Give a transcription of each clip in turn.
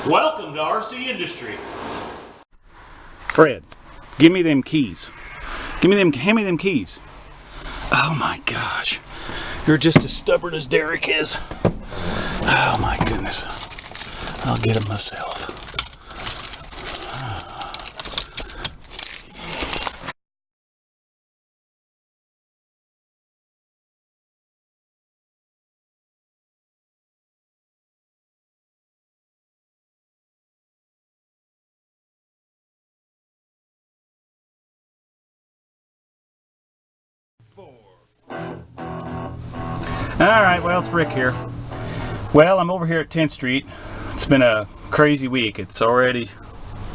Welcome to RC Industry. Fred, give me them keys. Hand me them keys. Oh my gosh. You're just as stubborn as Derek is. Oh my goodness. I'll get him myself. Alright, well, it's Rick here. Well, I'm over here at 10th Street. It's been a crazy week. It's already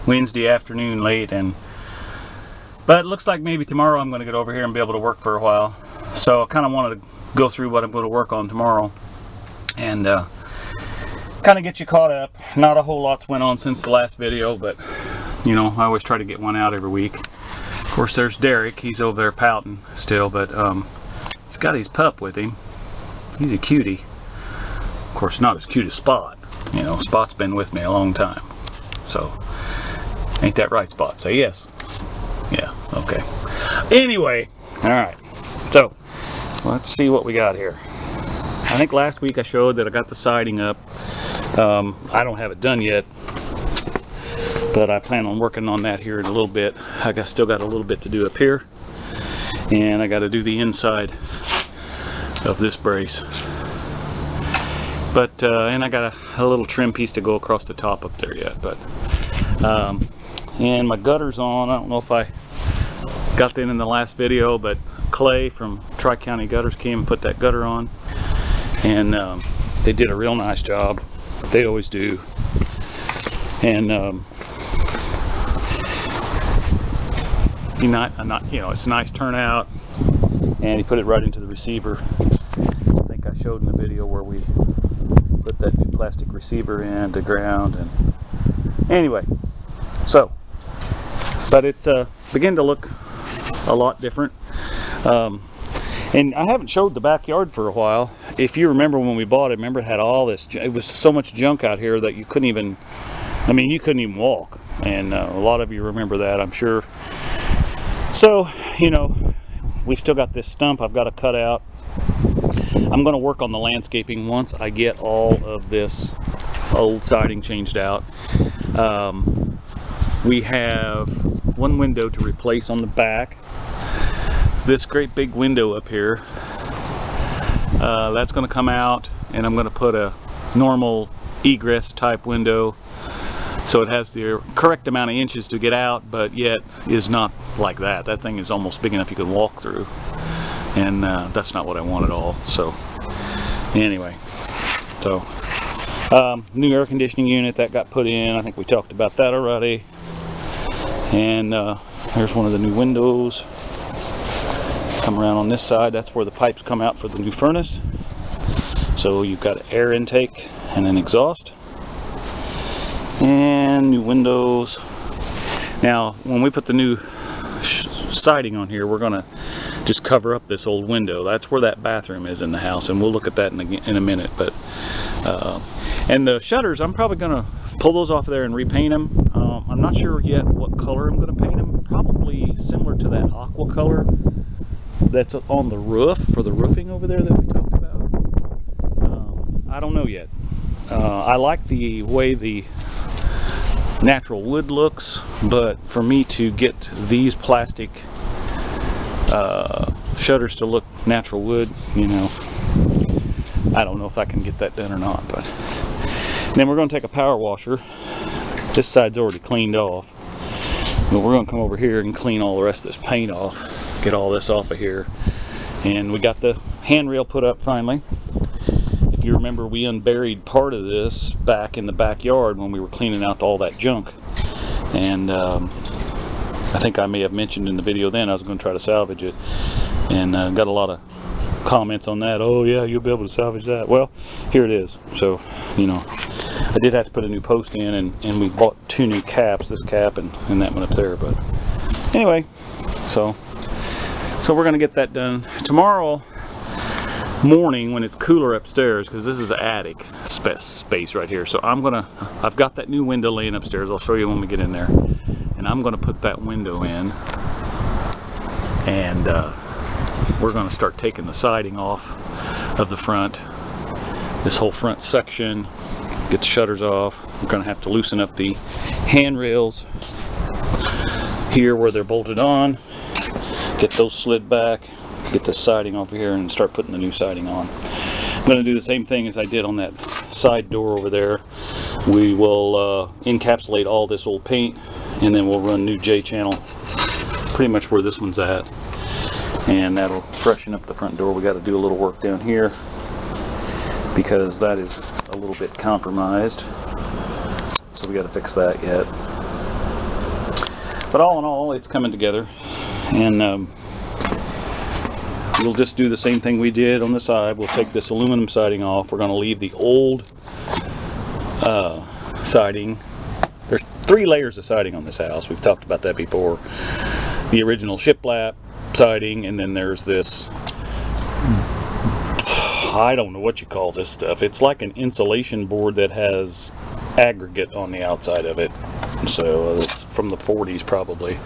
Wednesday afternoon late, but it looks like maybe tomorrow I'm going to get over here and be able to work for a while. So I kind of wanted to go through what I'm going to work on tomorrow and kind of get you caught up. Not a whole lot's went on since the last video, but you know, I always try to get one out every week. Of course, there's Derek. He's over there pouting still, but he's got his pup with him. He's a cutie. Of course, not as cute as Spot. You know, Spot's been with me a long time. So, ain't that right, Spot? Say yes. Yeah, okay. Anyway, alright. So, let's see what we got here. I think last week I showed that I got the siding up. I don't have it done yet, but I plan on working on that here in a little bit. Still got a little bit to do up here, and I got to do the inside of this brace. But and I got a little trim piece to go across the top up there yet. But and my gutter's on. I don't know if I got that in the last video, but Clay from Tri-County Gutters came and put that gutter on, and they did a real nice job. They always do. And you know, it's a nice turnout, and he put it right into the receiver. I think I showed in the video where we put that new plastic receiver in the ground. And anyway, so but it's beginning to look a lot different. And I haven't showed the backyard for a while. If you remember when we bought it, remember it had all this, it was so much junk out here that you couldn't even, I mean, you couldn't even walk. And a lot of you remember that, I'm sure. So, you know, we still got this stump I've got to cut out. I'm going to work on the landscaping once I get all of this old siding changed out. We have one window to replace on the back. This great big window up here, that's going to come out, and I'm going to put a normal egress type window, so it has the correct amount of inches to get out, but yet is not like that. That thing is almost big enough you could walk through, and that's not what I want at all. So anyway, so new air conditioning unit that got put in. I think we talked about that already. And here's one of the new windows. Come around on this side, that's where the pipes come out for the new furnace. So you've got an air intake and an exhaust. And new windows. Now, when we put the new siding on here, we're gonna just cover up this old window. That's where that bathroom is in the house, and we'll look at that in a minute. But and the shutters, I'm probably gonna pull those off of there and repaint them. I'm not sure yet what color I'm gonna paint them. Probably similar to that aqua color that's on the roof, for the roofing over there that we talked about. I don't know yet. I like the way the natural wood looks, but for me to get these plastic shutters to look natural wood, you know, I don't know if I can get that done or not. But then we're going to take a power washer. This side's already cleaned off, but we're going to come over here and clean all the rest of this paint off, get all this off of here. And we got the handrail put up finally. If you remember, we unburied part of this back in the backyard when we were cleaning out all that junk, and I think I may have mentioned in the video then I was going to try to salvage it, and got a lot of comments on that. Oh yeah, you'll be able to salvage that. Well, here it is. So, you know, I did have to put a new post in, and we bought two new caps, this cap and that one up there. But anyway, so we're going to get that done tomorrow. morning when it's cooler upstairs, because this is an attic space right here. So I've got that new window laying upstairs. I'll show you when we get in there. And I'm gonna put that window in, and we're gonna start taking the siding off of the front, this whole front section, get the shutters off. We're gonna have to loosen up the handrails here where they're bolted on, get those slid back, get the siding off here, and start putting the new siding on. I'm going to do the same thing as I did on that side door over there. We will encapsulate all this old paint, and then we'll run new J channel pretty much where this one's at, and that'll freshen up the front door. We got to do a little work down here because that is a little bit compromised, so we got to fix that yet. But all in all, it's coming together, and we'll just do the same thing we did on the side. We'll take this aluminum siding off. We're going to leave the old siding. There's 3 layers of siding on this house. We've talked about that before. The original shiplap siding, and then there's this, I don't know what you call this stuff. It's like an insulation board that has aggregate on the outside of it. So it's from the 40s probably,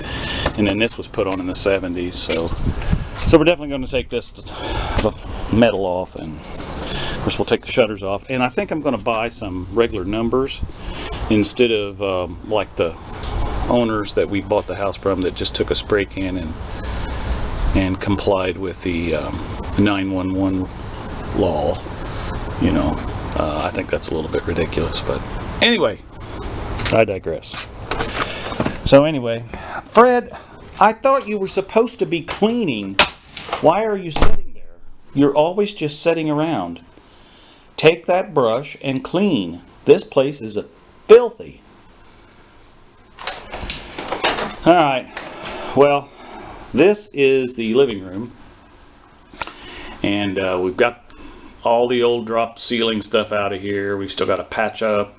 and then this was put on in the 70s. So we're definitely going to take this metal off, and of course we'll take the shutters off. And I think I'm going to buy some regular numbers instead of like the owners that we bought the house from that just took a spray can and complied with the 911 law. You know, I think that's a little bit ridiculous, but anyway, I digress. So anyway, Fred, I thought you were supposed to be cleaning. Why are you sitting there? You're always just sitting around. Take that brush and clean. This place is filthy. Alright, well, this is the living room. And we've got all the old drop ceiling stuff out of here. We've still got to patch up.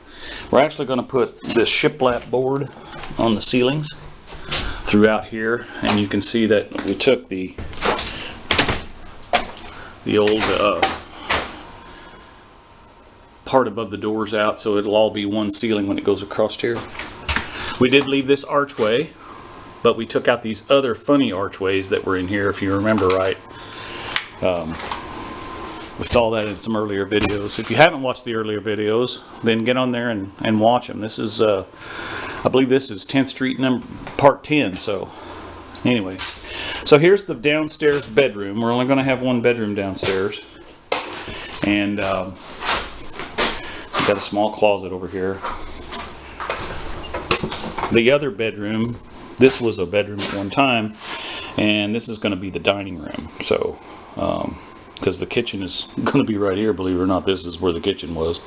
We're actually going to put this shiplap board on the ceilings throughout here, and you can see that we took the old part above the doors out, so it'll all be one ceiling when it goes across here. We did leave this archway, but we took out these other funny archways that were in here, if you remember right. We saw that in some earlier videos. If you haven't watched the earlier videos, then get on there and watch them. This is, I believe this is 10th Street part 10. So anyway, so here's the downstairs bedroom. We're only going to have one bedroom downstairs. And we've got a small closet over here. The other bedroom, this was a bedroom at one time, and this is going to be the dining room. So, because the kitchen is going to be right here, believe it or not, this is where the kitchen was.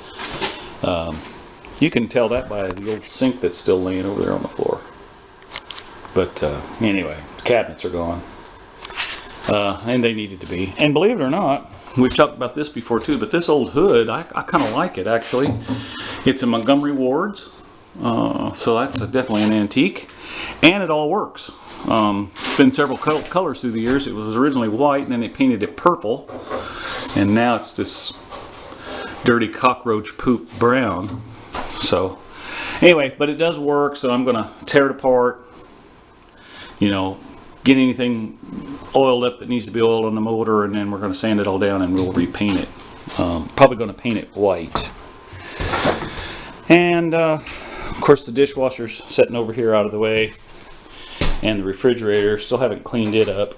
You can tell that by the old sink that's still laying over there on the floor. But anyway, the cabinets are gone. And they needed to be. And believe it or not, we've talked about this before too, but this old hood, I kind of like it actually. It's a Montgomery Ward's, so that's definitely an antique. And it all works. It's been several colors through the years. It was originally white, and then they painted it purple, and now it's this dirty cockroach poop brown. So anyway, but it does work, so I'm going to tear it apart, you know, get anything oiled up that needs to be oiled on the motor, and then we're going to sand it all down and we'll repaint it. Probably going to paint it white. And of course the dishwasher's sitting over here out of the way, and the refrigerator, still haven't cleaned it up.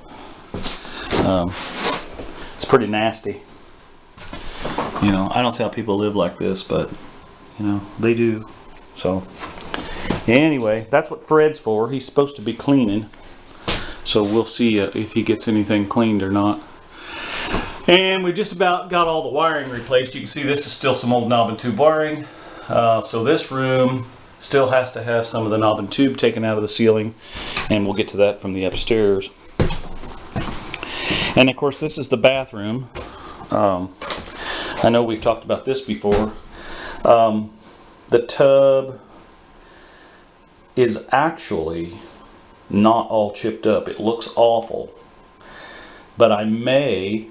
It's pretty nasty. You know, I don't see how people live like this, but you know, they do. So anyway, that's what Fred's for. He's supposed to be cleaning. So we'll see if he gets anything cleaned or not. And we just about got all the wiring replaced. You can see this is still some old knob and tube wiring. So this room still has to have some of the knob and tube taken out of the ceiling, and we'll get to that from the upstairs. And of course this is the bathroom. I know we've talked about this before. The tub is actually not all chipped up. It looks awful, but I may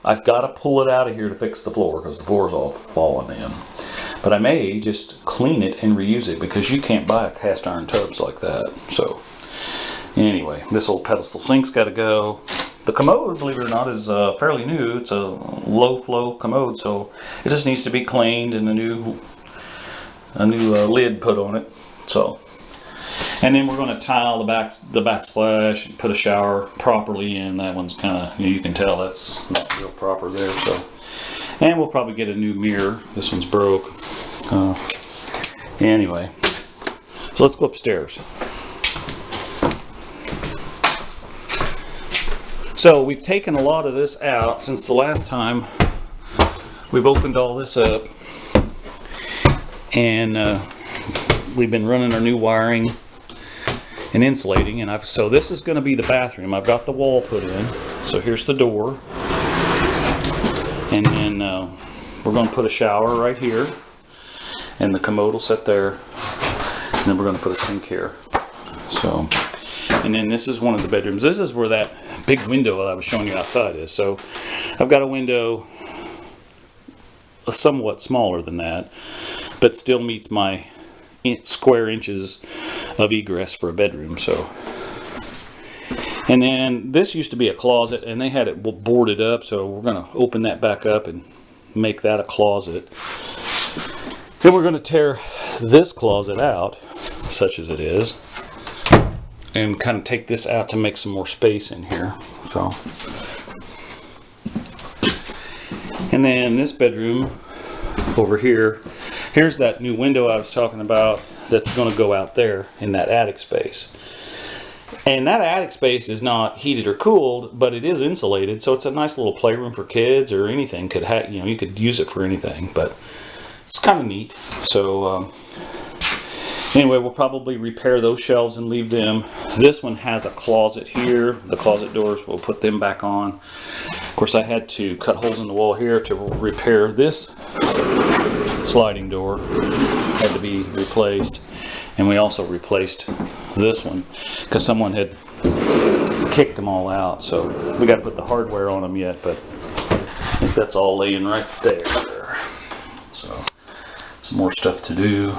I've got to pull it out of here to fix the floor because the floor's all falling in. But I may just clean it and reuse it because you can't buy a cast iron tubs like that. So anyway, this old pedestal sink's got to go. The commode, believe it or not, is fairly new. It's a low flow commode, so it just needs to be cleaned and a new lid put on it. So, and then we're going to tile the backsplash and put a shower properly in. That one's kind of, you can tell that's not real proper there. So, and we'll probably get a new mirror. This one's broke. Anyway, so let's go upstairs. So we've taken a lot of this out since the last time we've opened all this up, and we've been running our new wiring and insulating. And so this is going to be the bathroom. I've got the wall put in. So here's the door, and then we're going to put a shower right here, and the commode will sit there, and then we're going to put a sink here. So, and then this is one of the bedrooms. This is where that big window that I was showing you outside is. So I've got a window somewhat smaller than that, but still meets my square inches of egress for a bedroom. So, and then this used to be a closet, and they had it boarded up, so we're going to open that back up and make that a closet. Then we're going to tear this closet out, such as it is, and kind of take this out to make some more space in here. So, and then this bedroom over here, here's that new window I was talking about that's going to go out there in that attic space. And that attic space is not heated or cooled, but it is insulated, so it's a nice little playroom for kids or anything. Could have, you know, you could use it for anything, but it's kind of neat. So anyway, we'll probably repair those shelves and leave them. This one has a closet here. The closet doors, we'll put them back on. Of course, I had to cut holes in the wall here to repair this sliding door. Had to be replaced. And we also replaced this one because someone had kicked them all out. So we got to put the hardware on them yet, but I think that's all laying right there. So some more stuff to do.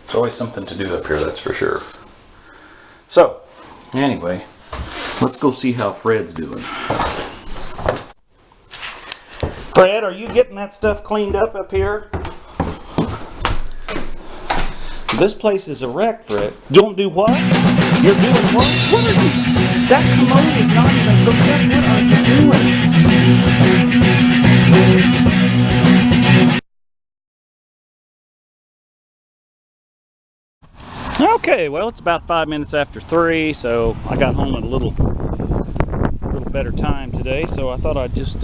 There's always something to do up here, that's for sure. So, anyway, let's go see how Fred's doing. Fred, are you getting that stuff cleaned up here? This place is a wreck, Fred. Don't do what? You're doing what? What are you? That commode is not even hooked up. What are you doing? Okay, well, it's about 5 minutes after 3, so I got home at a little better time today, so I thought I'd just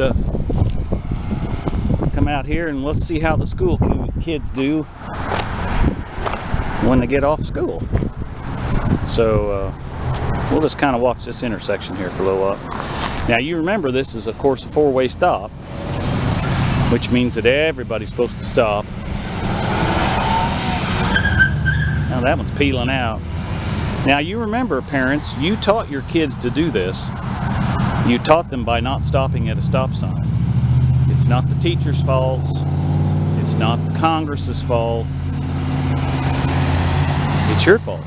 come out here and let's see how the school kids do when they get off school. So we'll just kind of watch this intersection here for a little while. Now you remember this is of course a four-way stop, which means that everybody's supposed to stop. Now that one's peeling out. Now you remember, parents, you taught your kids to do this. You taught them by not stopping at a stop sign. It's not the teacher's fault. It's not Congress's fault. It's your fault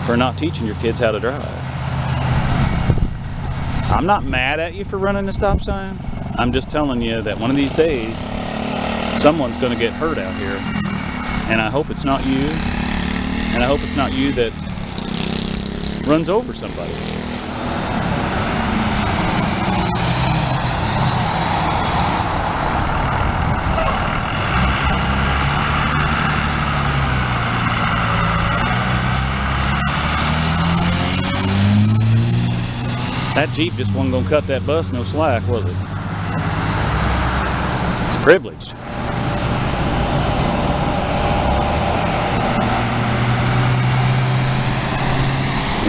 for not teaching your kids how to drive. I'm not mad at you for running the stop sign. I'm just telling you that one of these days, someone's going to get hurt out here. And I hope it's not you. And I hope it's not you that runs over somebody. That Jeep just wasn't going to cut that bus no slack, was it? It's privileged.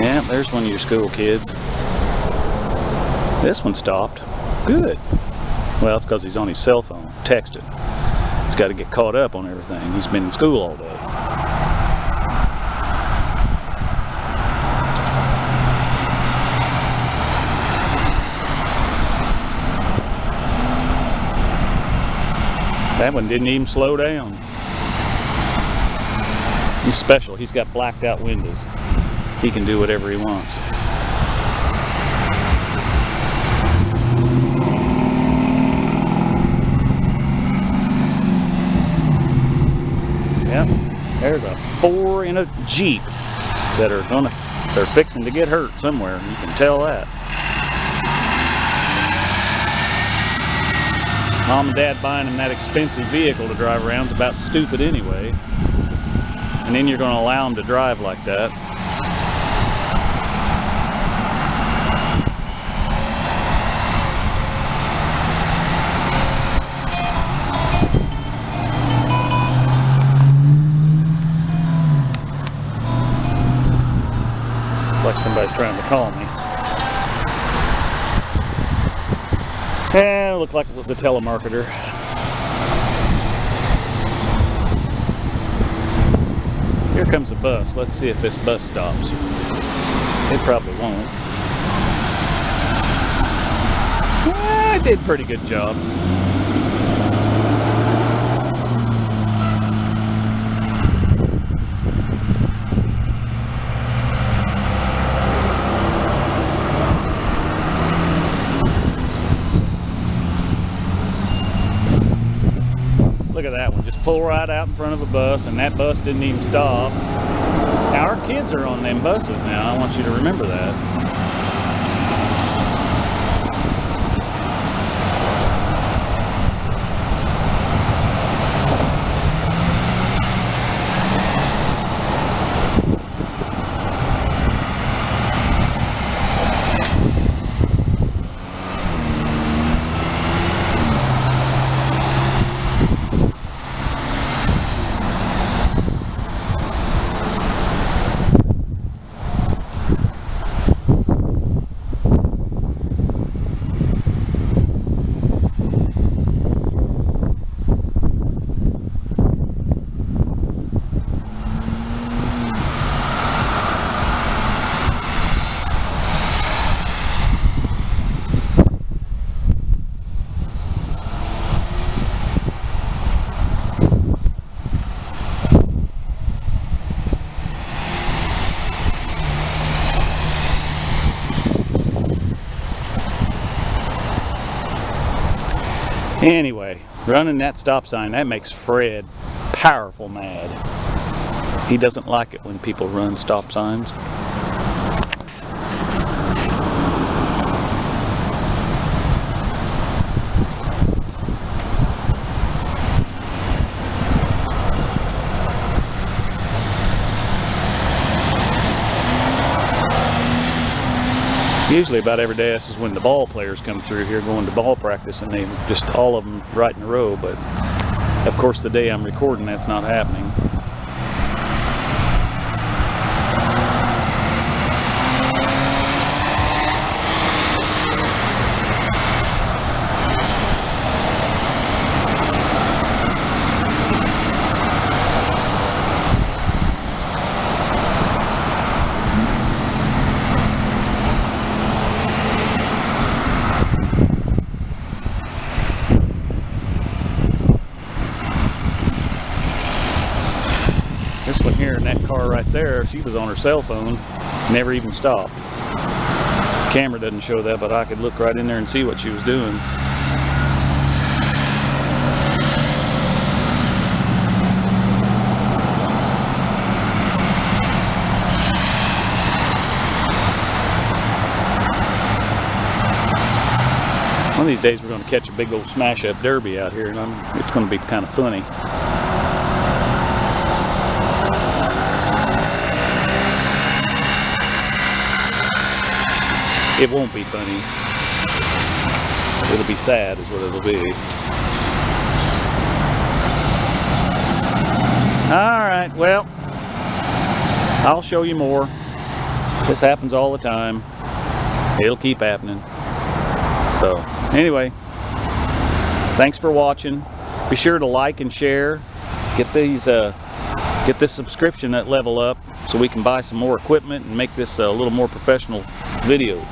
Yeah, there's one of your school kids. This one stopped. Good. Well, it's because he's on his cell phone, texting. He's got to get caught up on everything. He's been in school all day. That one didn't even slow down. He's special. He's got blacked out windows. He can do whatever he wants. Yep, there's a 4 in a Jeep they're fixing to get hurt somewhere. You can tell that. Mom and Dad buying them that expensive vehicle to drive around is about stupid anyway. And then you're going to allow them to drive like that. Like somebody's trying to call me. It looked like it was a telemarketer. Here comes a bus. Let's see if this bus stops. It probably won't. It did a pretty good job. Look at that one, just pull right out in front of a bus, and that bus didn't even stop. Now our kids are on them buses now, I want you to remember that. Anyway, running that stop sign, that makes Fred powerful mad. He doesn't like it when people run stop signs. Usually about every day, this is when the ball players come through here going to ball practice, and they just all of them right in a row, but of course the day I'm recording that's not happening. This one here in that car right there, she was on her cell phone, never even stopped. The camera doesn't show that, but I could look right in there and see what she was doing. One of these days we're going to catch a big old smash-up derby out here, and it's going to be kind of funny. It won't be funny. It'll be sad is what it'll be. Alright, well, I'll show you more. This happens all the time. It'll keep happening. So, anyway, thanks for watching. Be sure to like and share. Get this subscription level up so we can buy some more equipment and make this a little more professional video.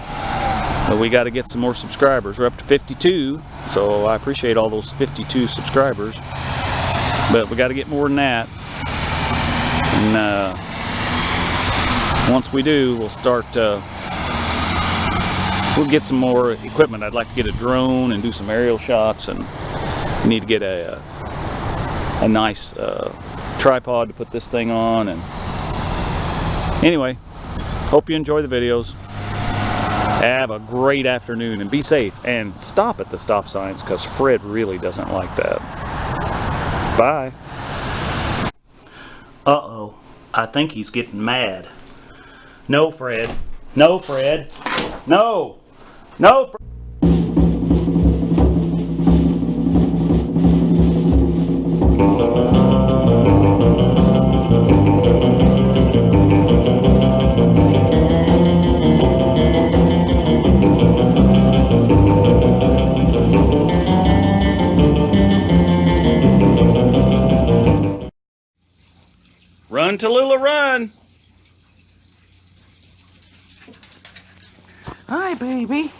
But we got to get some more subscribers. We're up to 52, so I appreciate all those 52 subscribers. But we got to get more than that. And once we do, we'll start. We'll get some more equipment. I'd like to get a drone and do some aerial shots, and need to get a nice tripod to put this thing on. And anyway, hope you enjoy the videos. Have a great afternoon and be safe, and stop at the stop signs because Fred really doesn't like that. Bye. Uh-oh, I think he's getting mad. No, Fred. No, Fred. No. No, Fred. Run, Tallulah, run! Hi, baby.